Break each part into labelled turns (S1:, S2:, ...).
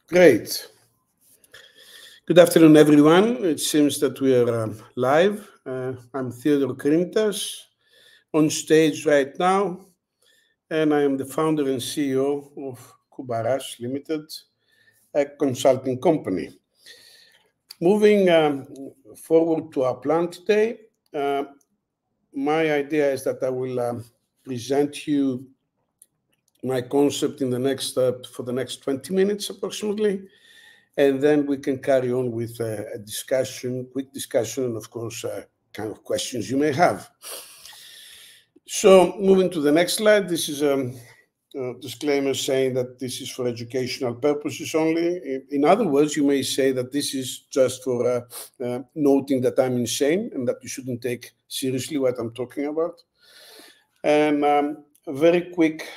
S1: Great. Good afternoon, everyone. It seems that we are live. I'm Theodoros Krintas on stage right now, and I am the founder and CEO of Koubaras Limited, a consulting company. Moving forward to our plan today, my idea is that I will present you my concept in the next for the next 20 minutes approximately, and then we can carry on with a discussion, quick discussion, and of course, kind of questions you may have. So moving to the next slide, this is a disclaimer saying that this is for educational purposes only. In other words, you may say that this is just for noting that I'm insane and that you shouldn't take seriously what I'm talking about. And a very quick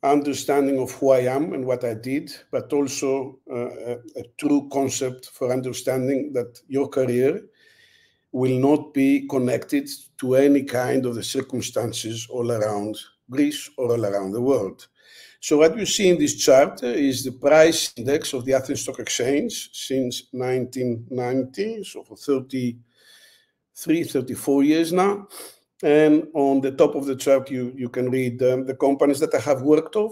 S1: understanding of who I am and what I did, but also a true concept for understanding that your career will not be connected to any kind of the circumstances all around Greece or all around the world. So what you see in this chart is the price index of the Athens Stock Exchange since 1990, so for 34 years now. And on the top of the chart, you can read the companies that I have worked to,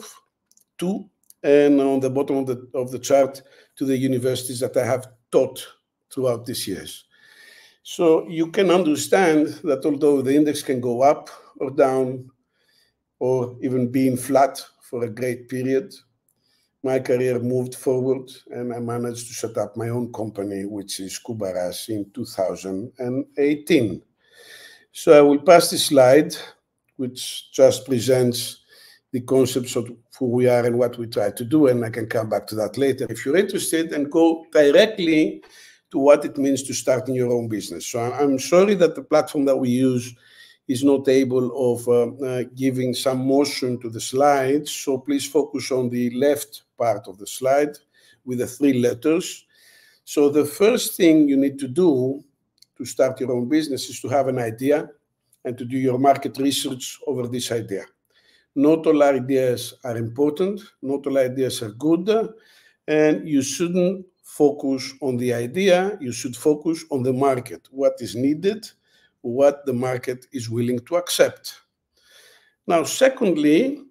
S1: and on the bottom of the chart, to the universities that I have taught throughout these years. So you can understand that although the index can go up or down, or even being flat for a great period, my career moved forward, and I managed to set up my own company, which is Koubaras, in 2018. So I will pass this slide, which just presents the concepts of who we are and what we try to do, and I can come back to that later if you're interested, and go directly to what it means to start in your own business. So I'm sorry that the platform that we use is not able of giving some motion to the slides, so please focus on the left part of the slide with the 3 letters. So the first thing you need to do to start your own business is to have an idea and to do your market research over this idea. Not all ideas are important, not all ideas are good, and you shouldn't focus on the idea, you should focus on the market, what is needed, what the market is willing to accept. Now, secondly,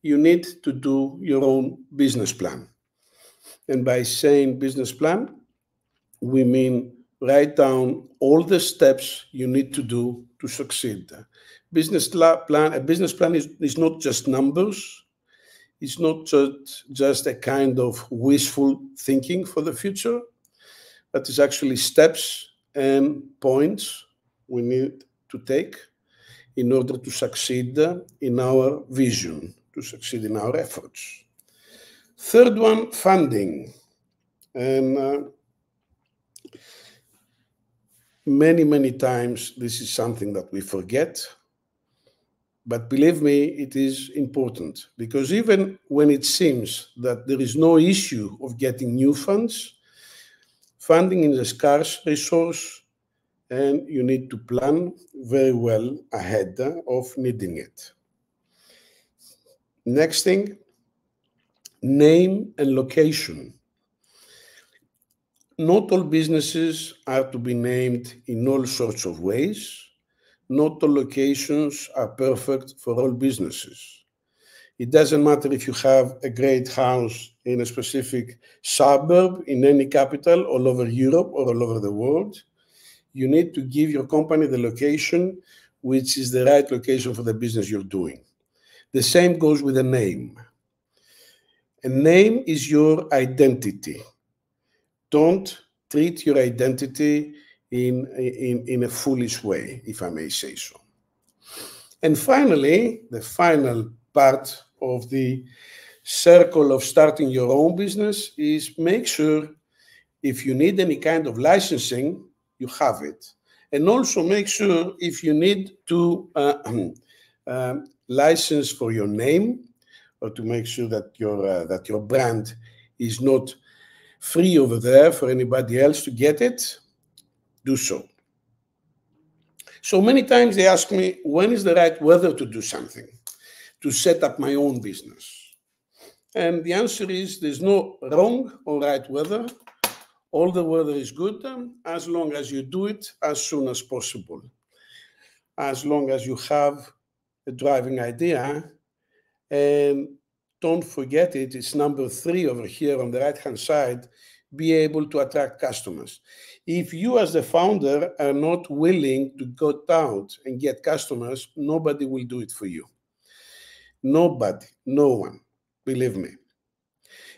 S1: you need to do your own business plan. And by saying business plan, we mean write down all the steps you need to do to succeed. A business plan is not just numbers. It's not just a kind of wishful thinking for the future, but it's actually steps and points we need to take in order to succeed in our vision, to succeed in our efforts. Third one, funding. And many times this is something that we forget, but believe me, it is important, because even when it seems that there is no issue of getting new funds, funding is a scarce resource, and you need to plan very well ahead of needing it. Next thing, name and location. Not all businesses are to be named in all sorts of ways. Not all locations are perfect for all businesses. It doesn't matter if you have a great house in a specific suburb in any capital all over Europe or all over the world. You need to give your company the location which is the right location for the business you're doing. The same goes with a name. A name is your identity. Don't treat your identity in a foolish way, if I may say so. And finally, the final part of the circle of starting your own business is make sure if you need any kind of licensing, you have it. And also make sure if you need to license for your name, or to make sure that your brand is not free over there for anybody else to get it, do so. So many times they ask me, when is the right weather to do something, to set up my own business? And the answer is there's no wrong or right weather. All the weather is good as long as you do it as soon as possible. As long as you have a driving idea. And don't forget it, it's number 3 over here on the right-hand side, be able to attract customers. If you as the founder are not willing to go out and get customers, nobody will do it for you. Nobody, no one, believe me.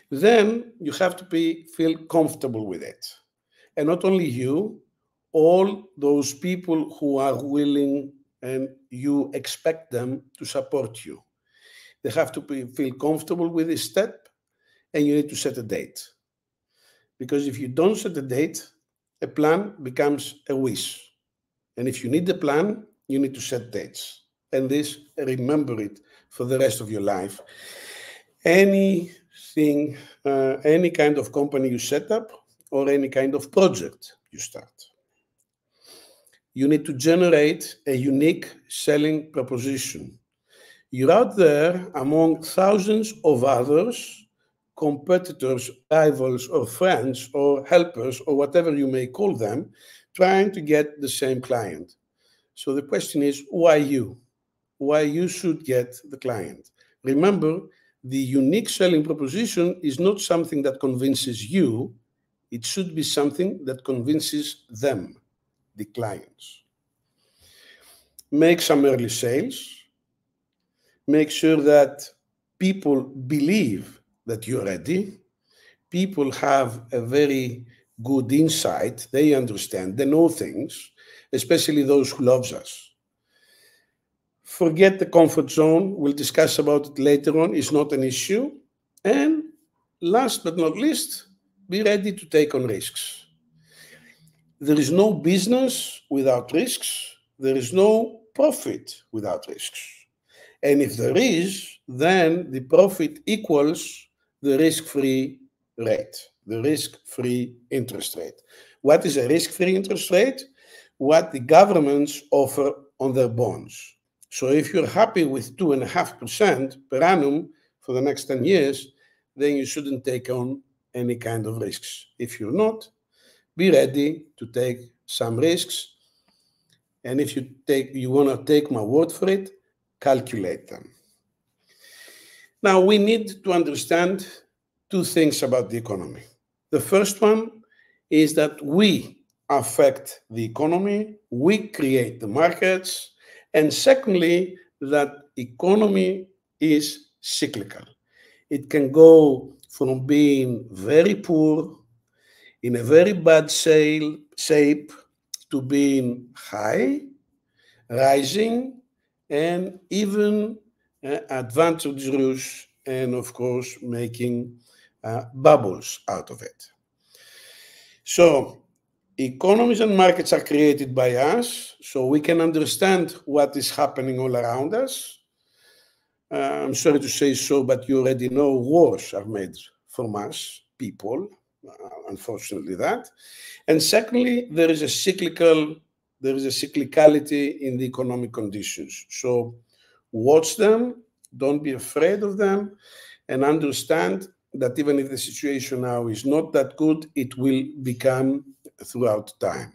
S1: Then you have to feel comfortable with it. And not only you, all those people who are willing and you expect them to support you. They have to feel comfortable with this step, and you need to set a date. Because if you don't set a date, a plan becomes a wish. And if you need a plan, you need to set dates. And this, remember it for the rest of your life. Anything, any kind of company you set up, or any kind of project you start, you need to generate a unique selling proposition. You're out there among thousands of others, competitors, rivals, or friends, or helpers, or whatever you may call them, trying to get the same client. So the question is, why you? Why you should get the client? Remember, the unique selling proposition is not something that convinces you. It should be something that convinces them, the clients. Make some early sales. Make sure that people believe that you're ready. People have a very good insight. They understand. They know things, especially those who love us. Forget the comfort zone. We'll discuss about it later on. It's not an issue. And last but not least, be ready to take on risks. There is no business without risks. There is no profit without risks. And if there is, then the profit equals the risk-free rate, the risk-free interest rate. What is a risk-free interest rate? What the governments offer on their bonds. So if you're happy with 2.5% per annum for the next 10 years, then you shouldn't take on any kind of risks. If you're not, be ready to take some risks. And if you want to take my word for it, calculate them. Now, we need to understand 2 things about the economy. The first one is that we affect the economy, we create the markets, and secondly, that economy is cyclical. It can go from being very poor, in a very bad shape, to being high, rising, and even advantageous, and of course, making bubbles out of it. So, economies and markets are created by us, so we can understand what is happening all around us. I'm sorry to say so, but you already know wars are made from us, people, unfortunately that. And secondly, there is a cyclicality in the economic conditions. So watch them, don't be afraid of them, and understand that even if the situation now is not that good, it will become throughout time.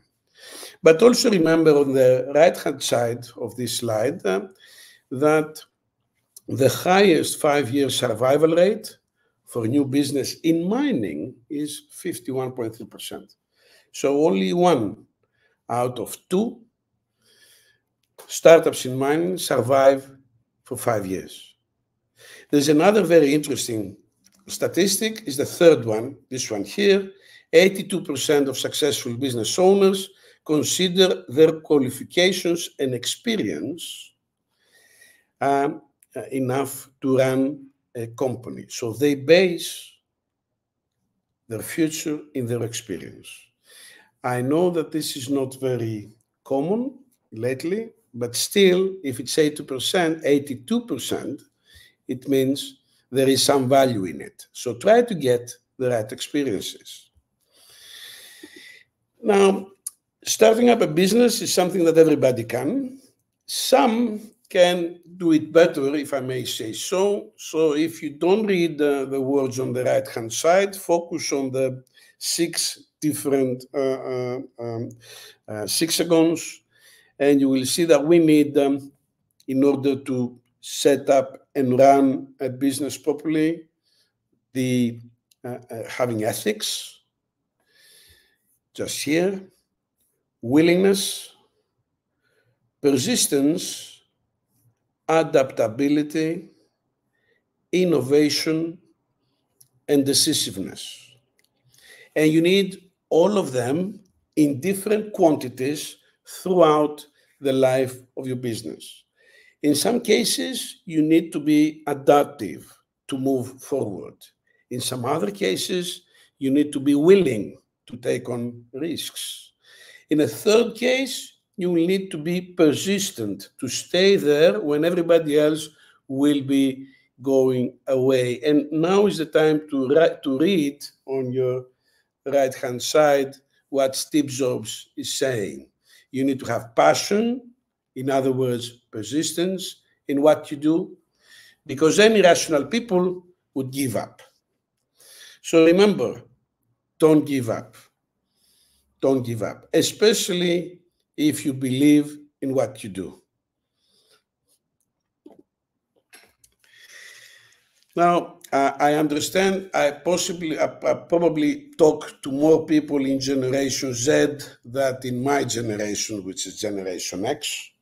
S1: But also remember on the right-hand side of this slide that the highest 5-year survival rate for new business in mining is 51.3%. So only 1 out of 2 startups in mining survive for 5 years. There's another very interesting statistic, is the third one, this one here. 82% of successful business owners consider their qualifications and experience enough to run a company. So they base their future in their experience. I know that this is not very common lately, but still, if it's 82%, it means there is some value in it. So try to get the right experiences. Now, starting up a business is something that everybody can. Some can do it better, if I may say so. So if you don't read the words on the right-hand side, focus on the 6 different hexagons, and you will see that we need them in order to set up and run a business properly. The having ethics, just here, willingness, persistence, adaptability, innovation, and decisiveness. And you need all of them in different quantities throughout the life of your business. In some cases, you need to be adaptive to move forward. In some other cases, you need to be willing to take on risks. In a third case, you will need to be persistent, to stay there when everybody else will be going away. And now is the time to read on your right-hand side what Steve Jobs is saying. You need to have passion, in other words, persistence in what you do, because any rational people would give up. So remember, don't give up. Don't give up, especially if you believe in what you do. Now, I understand I probably talk to more people in Generation Z than in my generation, which is Generation X.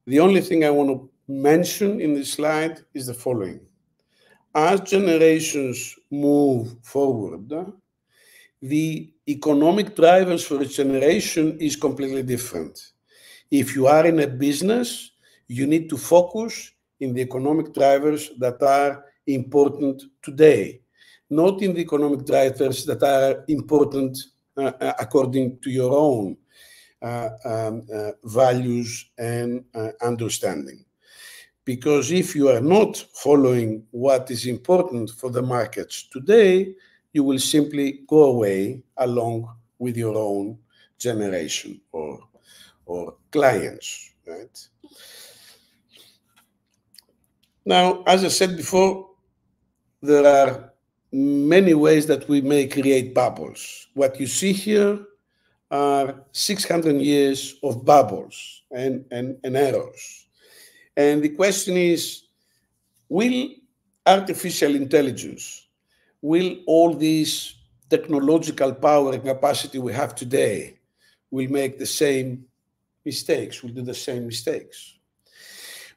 S1: The only thing I want to mention in this slide is the following. As generations move forward, the economic drivers for a generation is completely different. If you are in a business, you need to focus in the economic drivers that are important today, not in the economic drivers that are important according to your own values and understanding. Because if you are not following what is important for the markets today, you will simply go away along with your own generation or clients, right? Now, as I said before, there are many ways that we may create bubbles. What you see here are 600 years of bubbles and errors. And the question is, will artificial intelligence, will all these technological power and capacity we have today will make the same mistakes, will do the same mistakes?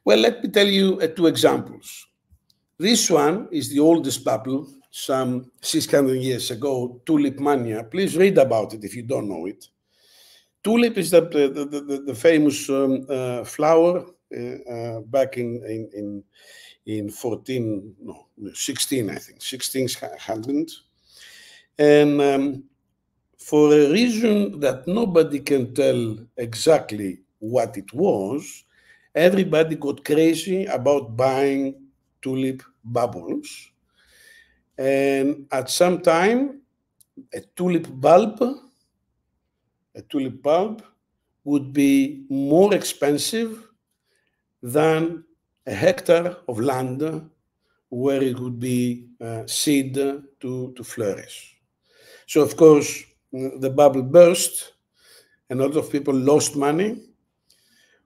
S1: Well, let me tell you 2 examples. This one is the oldest bubble, some 600 years ago, tulip mania. Please read about it if you don't know it. Tulip is the famous flower back in 16, I think, 1600. And for a reason that nobody can tell exactly what it was, everybody got crazy about buying tulip bubbles. And at some time, a tulip bulb would be more expensive than a hectare of land where it would be seed to flourish. So, of course, the bubble burst and a lot of people lost money.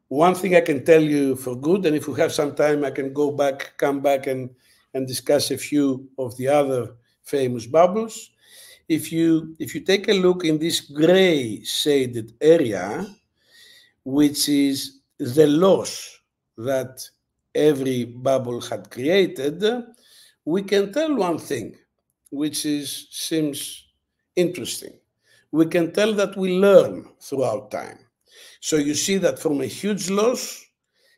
S1: One thing I can tell you for good, and if we have some time, I can come back and discuss a few of the other famous bubbles. If you take a look in this gray shaded area, which is the loss that every bubble had created, we can tell one thing, which seems interesting. We can tell that we learn throughout time. So you see that from a huge loss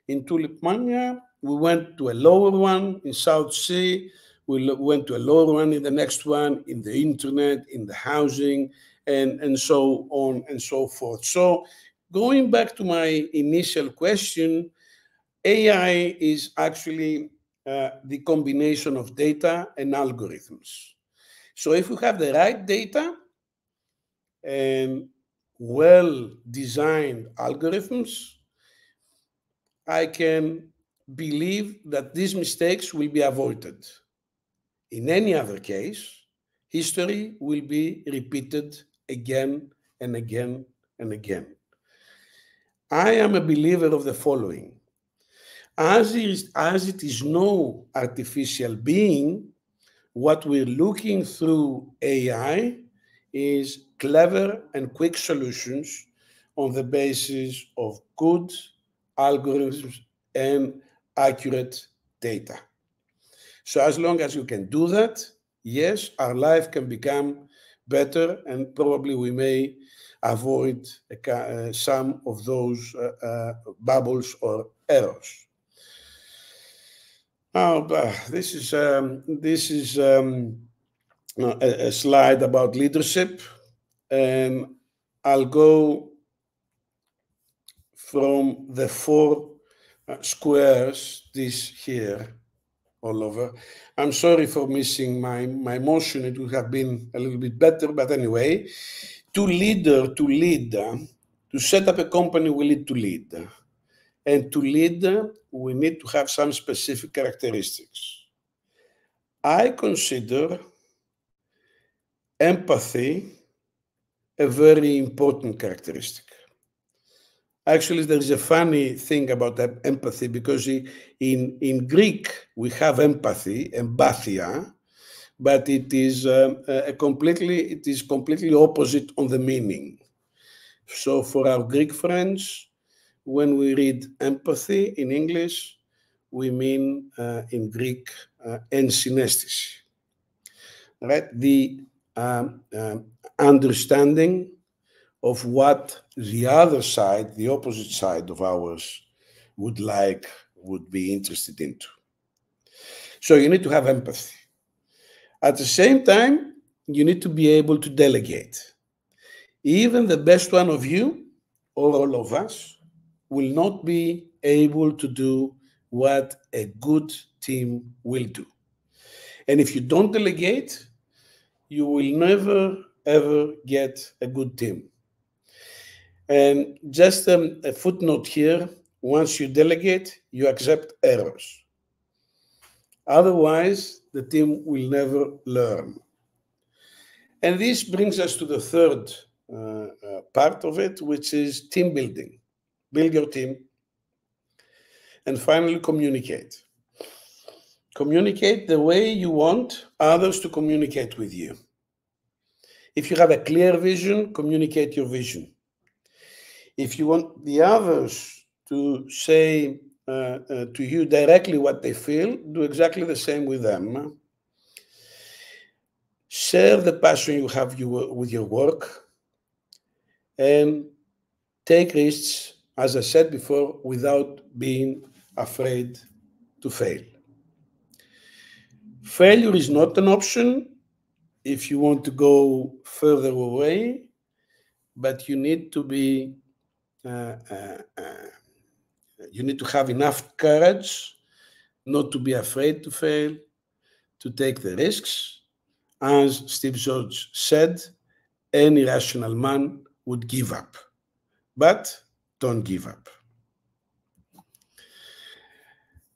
S1: in tulip mania, we went to a lower one in South Sea, we went to a lower one in the next one, in the internet, in the housing, and so on and so forth. So going back to my initial question, AI is actually the combination of data and algorithms. So if we have the right data and well-designed algorithms, I can believe that these mistakes will be avoided. In any other case, history will be repeated again and again and again. I am a believer of the following. As it is no artificial being, what we're looking through AI is clever and quick solutions on the basis of good algorithms and accurate data. So as long as you can do that, yes, our life can become better, and probably we may avoid some of those bubbles or errors. Now, this is a slide about leadership, and I'll go from the 4 squares, this here, all over. I'm sorry for missing my motion. It would have been a little bit better, but anyway, to set up a company, we need to lead. And to lead, we need to have some specific characteristics. I consider empathy a very important characteristic. Actually, there is a funny thing about empathy, because in Greek we have empathy, empathia, but it is completely opposite on the meaning. So for our Greek friends, when we read empathy in English, we mean in Greek ensynesthesis, right? The understanding of what the other side, the opposite side of ours, would be interested into. So you need to have empathy. At the same time, you need to be able to delegate. Even the best one of you, or all of us, will not be able to do what a good team will do. And if you don't delegate, you will never, ever get a good team. And just a footnote here, once you delegate, you accept errors. Otherwise, the team will never learn. And this brings us to the third part of it, which is team building. Build your team. And finally, communicate. Communicate the way you want others to communicate with you. If you have a clear vision, communicate your vision. If you want the others to say to you directly what they feel, do exactly the same with them. Share the passion you have with your work, and take risks, as I said before, without being afraid to fail. Failure is not an option if you want to go further away, but you need to be you need to have enough courage not to be afraid to fail, to take the risks. As Steve Jobs said, any rational man would give up, but don't give up.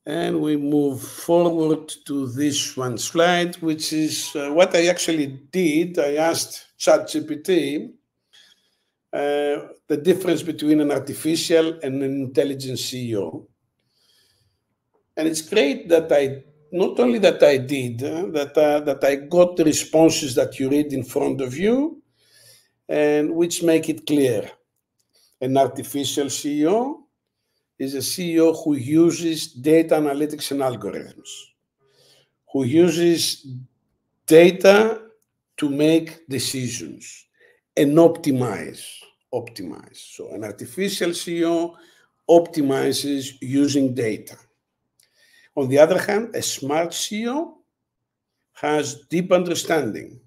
S1: And we move forward to this one slide, which is what I actually did. I asked ChatGPT the difference between an artificial and an intelligent CEO. And it's great that not only that I did, that I got the responses that you read in front of you, and which make it clear. An artificial CEO is a CEO who uses data analytics and algorithms, who uses data to make decisions and optimize. So an artificial CEO optimizes using data. On the other hand, a smart CEO has deep understanding,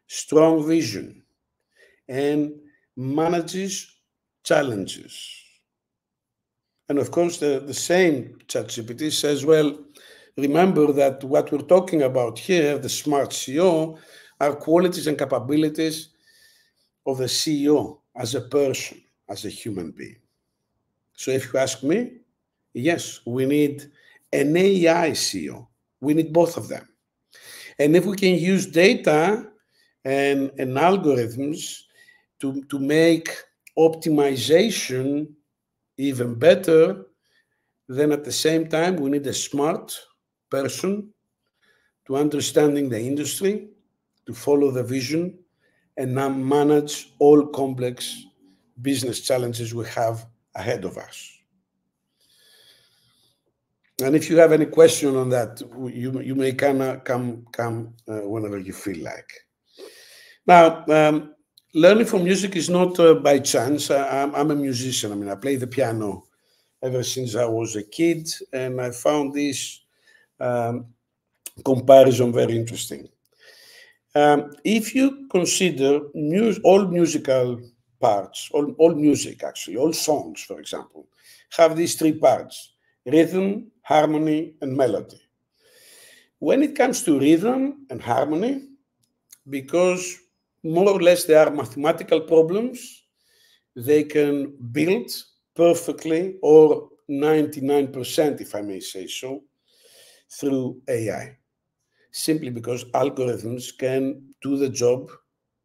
S1: strong vision, and manages challenges. And of course, the same ChatGPT says, well, remember that what we're talking about here, the smart CEO, are qualities and capabilities of the CEO as a person, as a human being. So if you ask me, Yes, we need an AI CEO. We need both of them. And if we can use data and algorithms to make optimization even better, then at the same time, we need a smart person to understanding the industry, to follow the vision, and now manage all complex business challenges we have ahead of us. And if you have any question on that, you may come whenever you feel like. Now, learning from music is not by chance. I'm a musician. I mean, I play the piano ever since I was a kid, and I found this comparison very interesting. If you consider all musical parts, all music actually, all songs, for example, have these three parts: rhythm, harmony, and melody. When it comes to rhythm and harmony, because more or less they are mathematical problems, they can build perfectly, or 99%, if I may say so, through AI. Simply because algorithms can do the job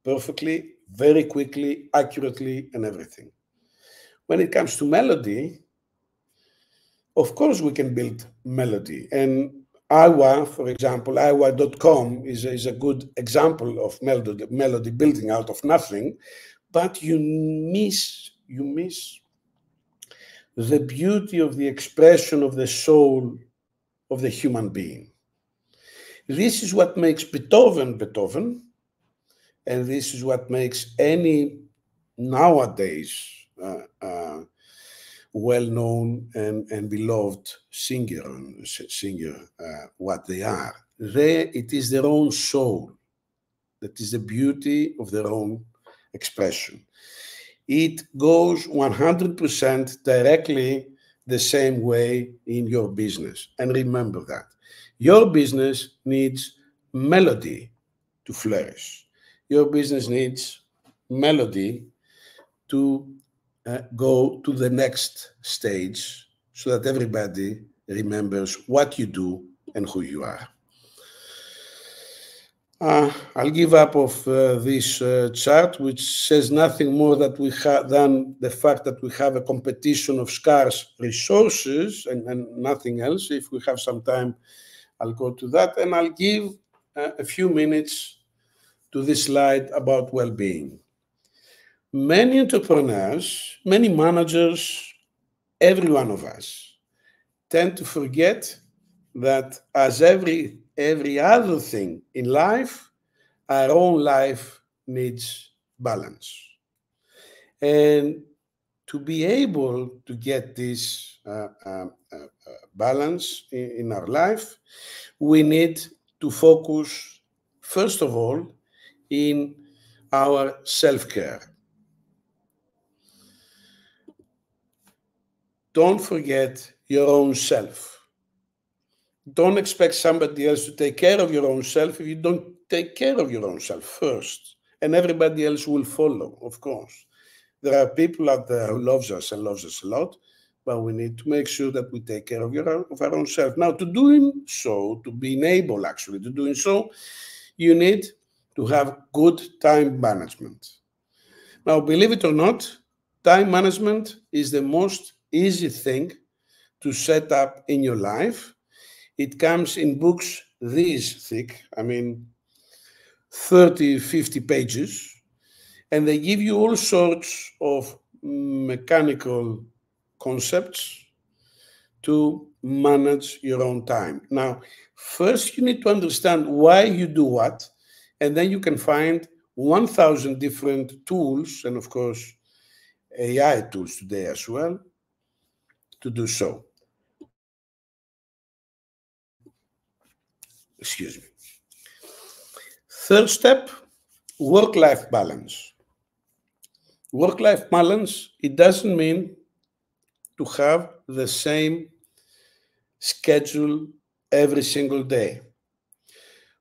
S1: perfectly, very quickly, accurately, and everything. When it comes to melody, of course we can build melody. And Awa, for example, Awa.com is a good example of melody building out of nothing, but you miss the beauty of the expression of the soul of the human being. This is what makes Beethoven, and this is what makes any nowadays well-known and beloved singer what they are. It is their own soul. That is the beauty of their own expression. It goes 100% directly the same way in your business. And remember that. Your business needs melody to flourish. Your business needs melody to go to the next stage so that everybody remembers what you do and who you are. I'll give up of this chart, which says nothing more than the fact that we have a competition of scarce resources and nothing else. If we have some time, I'll go to that, and I'll give a few minutes to this slide about well-being. Many entrepreneurs, many managers, every one of us tend to forget that as every other thing in life, our own life needs balance. And to be able to get this balance in our life, we need to focus, first of all, in our self-care. Don't forget your own self. Don't expect somebody else to take care of your own self if you don't take care of your own self first. And everybody else will follow, of course. There are people out there who loves us and loves us a lot, but we need to make sure that we take care of our own self. Now, to doing so, to being able actually to doing so, you need to have good time management. Now, believe it or not, time management is the most easy thing to set up in your life. It comes in books this thick, 30, 50 pages, and they give you all sorts of mechanical concepts to manage your own time. Now, first you need to understand why you do what, and then you can find 1,000 different tools, and of course, AI tools today as well, to do so. Excuse me. Third step, work-life balance. Work-life balance, it doesn't mean to have the same schedule every single day.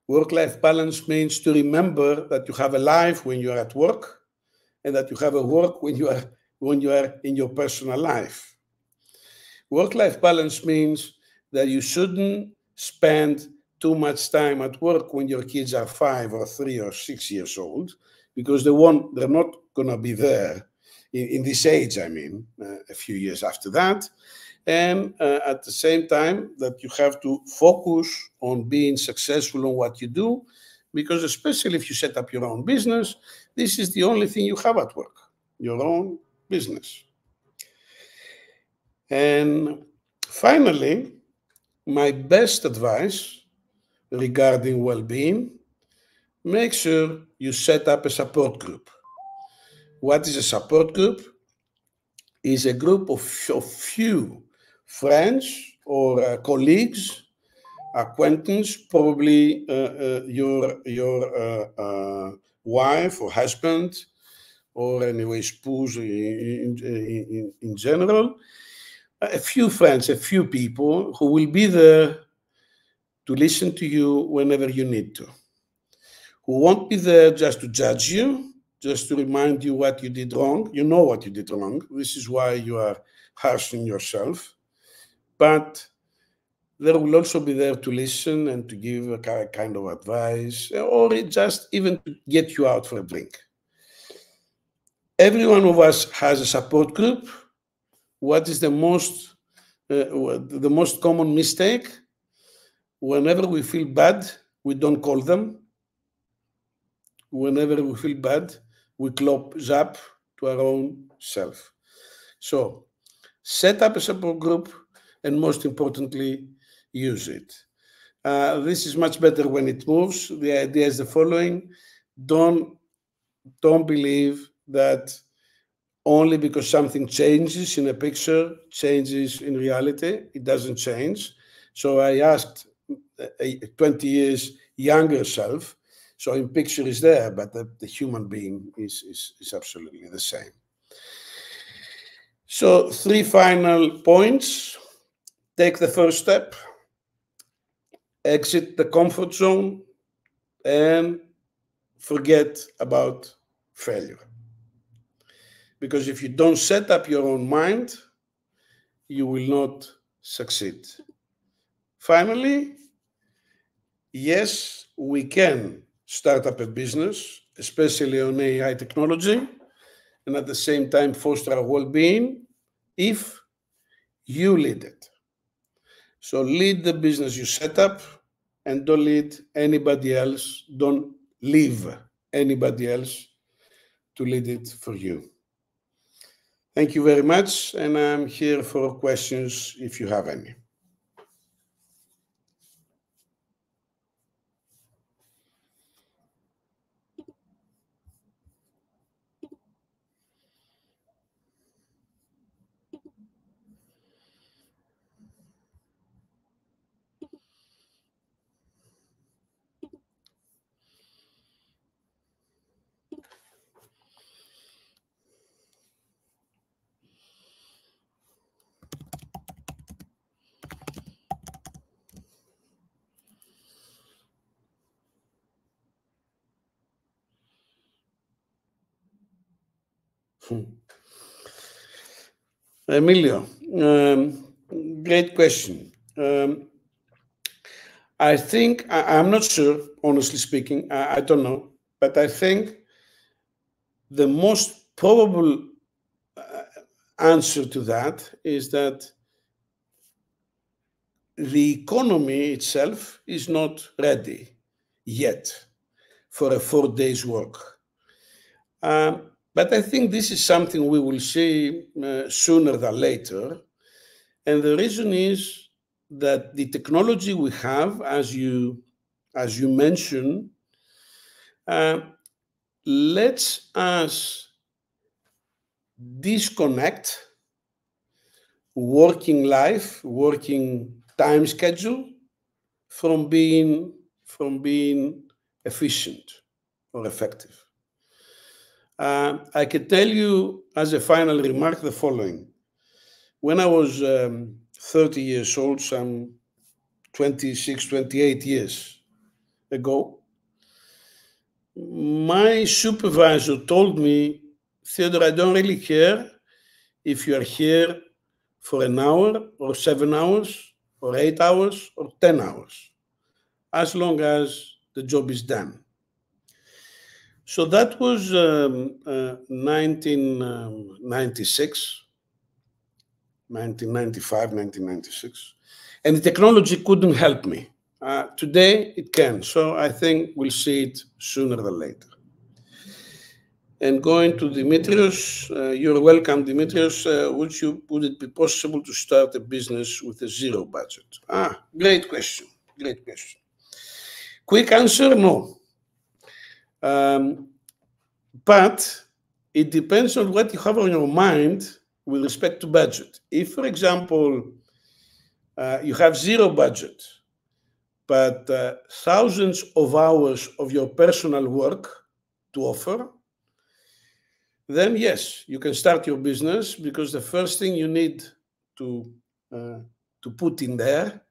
S1: Work-life balance means to remember that you have a life when you are at work and that you have a work when you are in your personal life. Work-life balance means that you shouldn't spend too much time at work when your kids are 5 or 3 or 6 years old, because they're not going to be there in this age, I mean, a few years after that. And at the same time that you have to focus on being successful in what you do, because especially if you set up your own business, this is the only thing you have at work, your own business. And finally, my best advice regarding well-being, make sure you set up a support group. What is a support group? It's a group of few friends or colleagues, acquaintance, probably your wife or husband, or anyway spouse in general. A few friends, a few people who will be there to listen to you whenever you need to, who won't be there just to judge you, just to remind you what you did wrong. You know what you did wrong. This is why you are harsh on yourself. But they will also be there to listen and to give a kind of advice, or just even to get you out for a drink. Every one of us has a support group. What is the most common mistake? Whenever we feel bad, we don't call them. Whenever we feel bad, we close up to our own self. So set up a support group, and most importantly, use it. This is much better when it moves. The idea is the following. Don't believe that only because something changes in a picture, changes in reality. It doesn't change. So I asked a 20 years younger self, so in picture is there, but the human being is absolutely the same. So 3 final points. Take the first step, exit the comfort zone, and forget about failure. Because if you don't set up your own mind, you will not succeed. Finally, yes, we can start up a business, especially on AI technology, and at the same time foster our well-being if you lead it. So lead the business you set up, and don't lead anybody else. Don't leave anybody else to lead it for you. Thank you very much, and I'm here for questions if you have any. Emilio, great question. I think, I'm not sure, honestly speaking, I don't know, but I think the most probable answer to that is that the economy itself is not ready yet for a 4 days work. But I think this is something we will see sooner than later. And the reason is that the technology we have, as you mentioned, lets us disconnect working life, working time schedule from being efficient or effective. I can tell you as a final remark the following. When I was 30 years old, some 26, 28 years ago, my supervisor told me, Theodore, I don't really care if you are here for an hour or 7 hours or 8 hours or 10 hours, as long as the job is done. So that was 1996, 1995, 1996. And the technology couldn't help me. Today it can. So I think we'll see it sooner than later. And going to Dimitrios, you're welcome, Dimitrios. Would it be possible to start a business with a zero budget? Great question. Great question. Quick answer, no. But it depends on what you have on your mind with respect to budget. If, for example, you have zero budget, but thousands of hours of your personal work to offer, then yes, you can start your business, because the first thing you need to put in there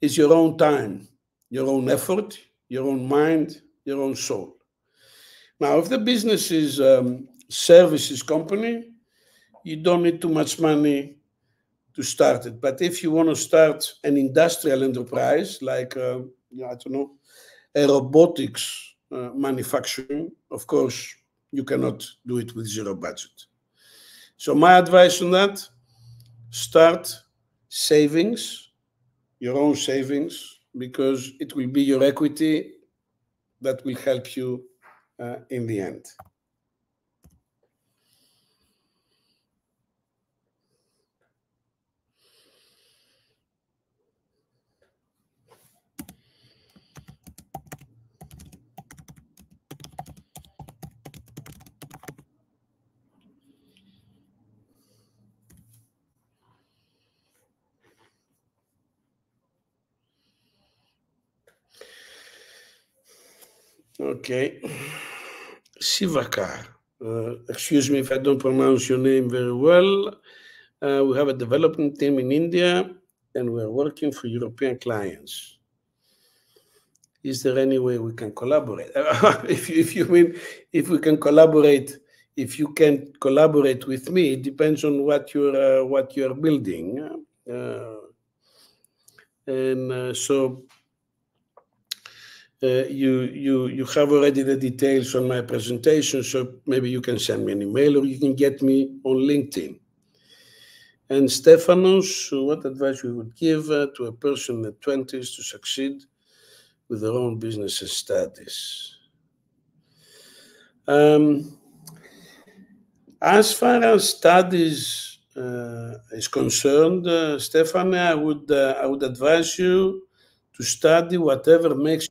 S1: is your own time, your own effort, your own mind, your own soul. Now, if the business is services company, you don't need too much money to start it. But if you want to start an industrial enterprise, like, I don't know, a robotics manufacturing, of course, you cannot do it with zero budget. So my advice on that, start savings, your own savings, because it will be your equity that will help you in the end. Okay. Sivakar, excuse me if I don't pronounce your name very well. We have a development team in India and we're working for European clients. Is there any way we can collaborate? If you mean if we can collaborate, if you can collaborate with me, it depends on what you're building. So you have already the details on my presentation, so maybe you can send me an email or you can get me on LinkedIn. And Stefanos, what advice we would give to a person in the 20s to succeed with their own business and studies? As far as studies is concerned, Stefan, I would advise you to study whatever makes you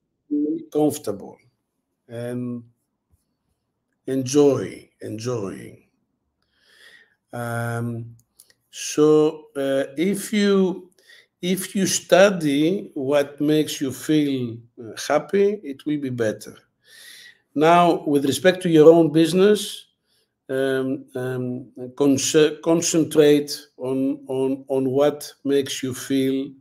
S1: comfortable and enjoying. So if you study what makes you feel happy, it will be better. Now, with respect to your own business, concentrate on what makes you feel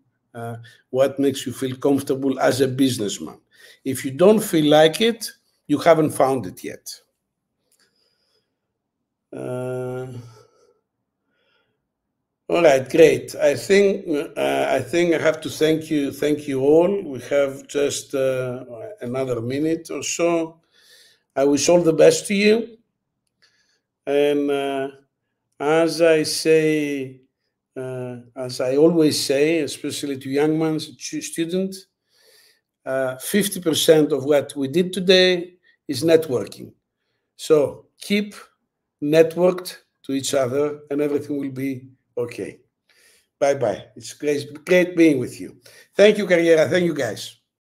S1: comfortable as a businessman. If you don't feel like it, you haven't found it yet. All right, great. I think I have to thank you all. We have just another minute or so. I wish all the best to you. And as I always say, especially to young men, students, 50% of what we did today is networking. So keep networked to each other and everything will be okay. Bye-bye. It's great being with you. Thank you, Kariera. Thank you, guys.